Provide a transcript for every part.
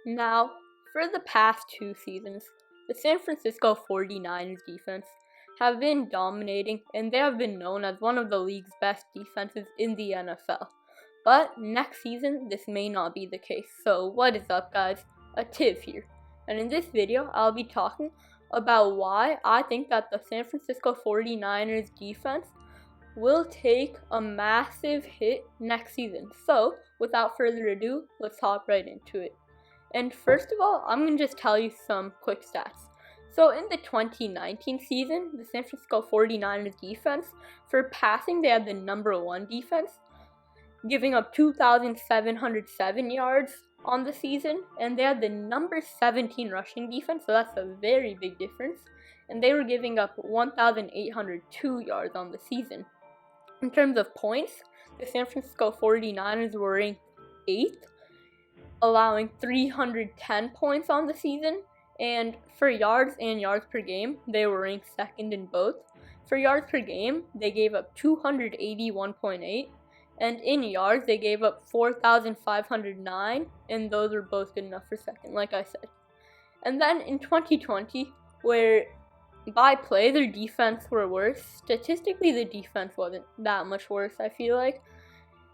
Now, for the past 2 seasons, the San Francisco 49ers defense have been dominating, and they have been known as one of the league's best defenses in the NFL. But next season, this may not be the case. So what is up, guys? Ativ here. And in this video, I'll be talking about why I think that the San Francisco 49ers defense will take a massive hit next season. So, without further ado, let's hop right into it. And first of all, I'm going to just tell you some quick stats. So in the 2019 season, the San Francisco 49ers defense, for passing, they had the number 1 defense, giving up 2,707 yards on the season, and they had the number 17 rushing defense, so that's a very big difference, and they were giving up 1,802 yards on the season. In terms of points, the San Francisco 49ers were ranked 8th, allowing 310 points on the season, and for yards and yards per game, they were ranked 2nd in both. For yards per game, they gave up 281.8, and in yards, they gave up 4,509, and those were both good enough for 2nd, like I said. And then in 2020, where by play, their defense were worse. Statistically, the defense wasn't that much worse, I feel like.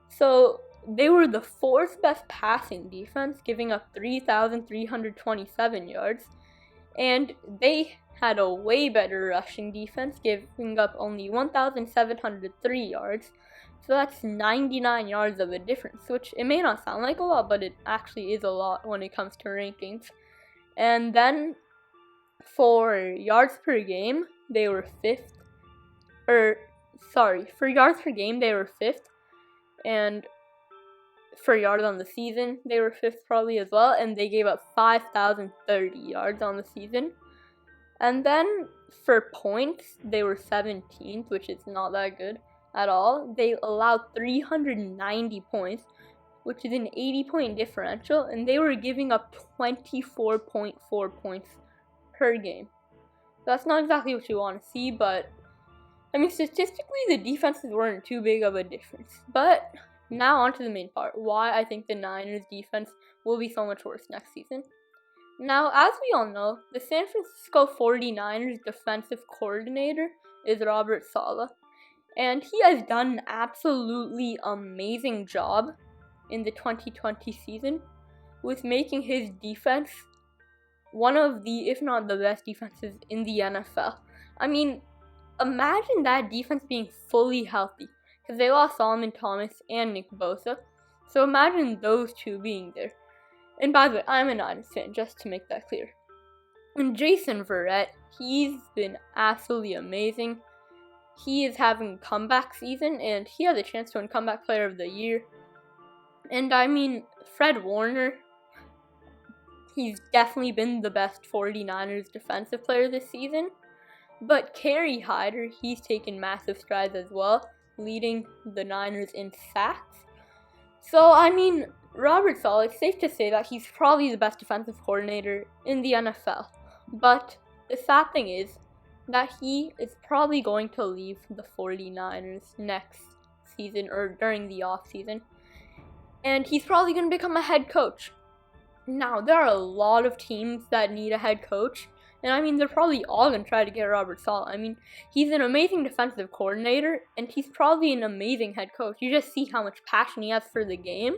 So they were the 4th best passing defense, giving up 3,327 yards. And they had a way better rushing defense, giving up only 1,703 yards. So that's 99 yards of a difference, which it may not sound like a lot, but it actually is a lot when it comes to rankings. And then for yards per game, they were 5th. For yards per game, they were 5th. And for yards on the season, they were 5th probably as well. And they gave up 5,030 yards on the season. And then for points, they were 17th, which is not that good at all. They allowed 390 points, which is an 80-point differential. And they were giving up 24.4 points per game. That's not exactly what you want to see, but I mean, statistically, the defenses weren't too big of a difference. But now on to the main part, why I think the Niners defense will be so much worse next season. Now, as we all know, the San Francisco 49ers defensive coordinator is Robert Saleh, and he has done an absolutely amazing job in the 2020 season with making his defense one of the, if not the best defenses in the NFL. I mean, imagine that defense being fully healthy, because they lost Solomon Thomas and Nick Bosa. So imagine those two being there. And by the way, I'm a Niners fan, just to make that clear. And Jason Verrett, he's been absolutely amazing. He is having a comeback season, and he has a chance to win Comeback Player of the Year. And I mean, Fred Warner, he's definitely been the best 49ers defensive player this season. But Kerry Hyder, he's taken massive strides as well, leading the Niners in sacks. So, I mean, Robert Saleh, it's safe to say that he's probably the best defensive coordinator in the NFL. But the sad thing is that he is probably going to leave the 49ers next season or during the offseason. And he's probably going to become a head coach. Now, there are a lot of teams that need a head coach, and I mean, they're probably all going to try to get Robert Saleh. I mean, he's an amazing defensive coordinator, and he's probably an amazing head coach. You just see how much passion he has for the game.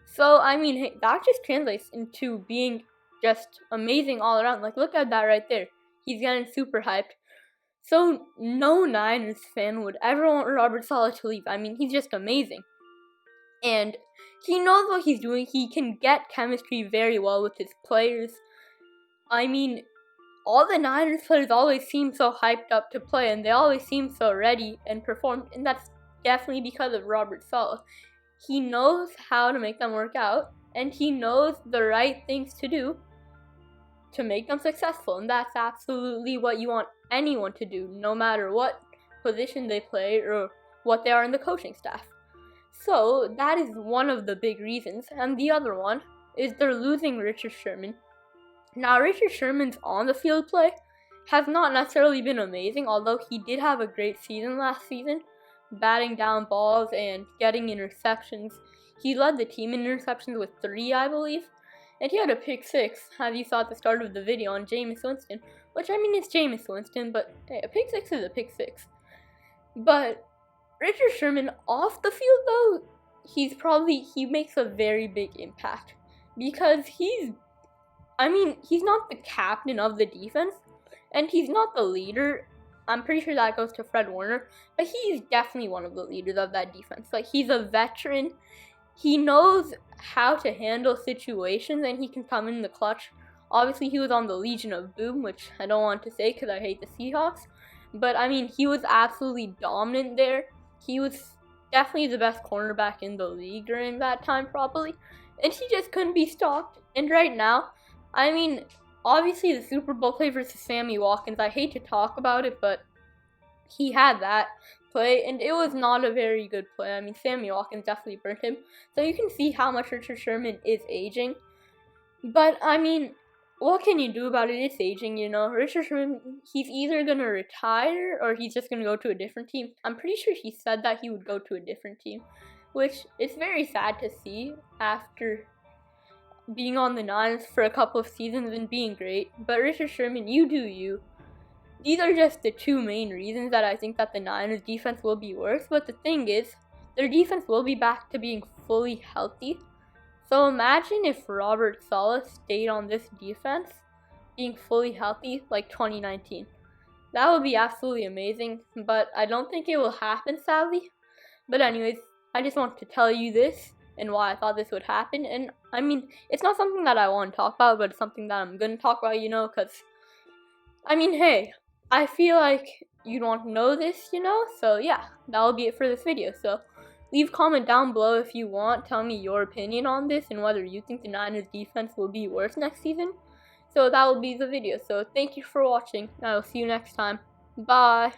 So, I mean, hey, that just translates into being just amazing all around. Like, look at that right there. He's getting super hyped. So, no Niners fan would ever want Robert Saleh to leave. I mean, he's just amazing. And he knows what he's doing. He can get chemistry very well with his players. I mean, all the Niners players always seem so hyped up to play, and they always seem so ready and performed, and that's definitely because of Robert Saleh. He knows how to make them work out, and he knows the right things to do to make them successful, and that's absolutely what you want anyone to do, no matter what position they play or what they are in the coaching staff. So, that is one of the big reasons, and the other one is they're losing Richard Sherman. Now, Richard Sherman's on-the-field play has not necessarily been amazing, although he did have a great season last season, batting down balls and getting interceptions. He led the team in interceptions with 3, I believe. and he had a pick six, as you saw at the start of the video, on Jameis Winston, which, I mean, it's Jameis Winston, but hey, a pick six is a pick six. But Richard Sherman off the field, though, he makes a very big impact, because he's not the captain of the defense, and he's not the leader. I'm pretty sure that goes to Fred Warner, but he's definitely one of the leaders of that defense. Like, he's a veteran. He knows how to handle situations, and he can come in the clutch. Obviously, he was on the Legion of Boom, which I don't want to say because I hate the Seahawks. But, I mean, he was absolutely dominant there. He was definitely the best cornerback in the league during that time, probably. And he just couldn't be stopped. And right now, I mean, obviously the Super Bowl play versus Sammy Watkins, I hate to talk about it, but he had that play, and it was not a very good play. I mean, Sammy Watkins definitely burnt him. So you can see how much Richard Sherman is aging. But, I mean, what can you do about it? It's aging, you know. Richard Sherman, he's either going to retire or he's just going to go to a different team. I'm pretty sure he said that he would go to a different team, which is very sad to see after being on the Niners for a couple of seasons and being great. But Richard Sherman, you do you. These are just the two main reasons that I think that the Niners defense will be worse. But the thing is, their defense will be back to being fully healthy. So imagine if Robert Saleh stayed on this defense, being fully healthy like 2019. That would be absolutely amazing, but I don't think it will happen, sadly. But anyways, I just want to tell you this and why I thought this would happen. And I mean, it's not something that I want to talk about, but it's something that I'm going to talk about, you know, because, I mean, hey, I feel like you'd want to know this, you know. So yeah, that'll be it for this video. So leave a comment down below if you want. Tell me your opinion on this and whether you think the Niners defense will be worse next season. So that will be the video. So thank you for watching. I will see you next time. Bye.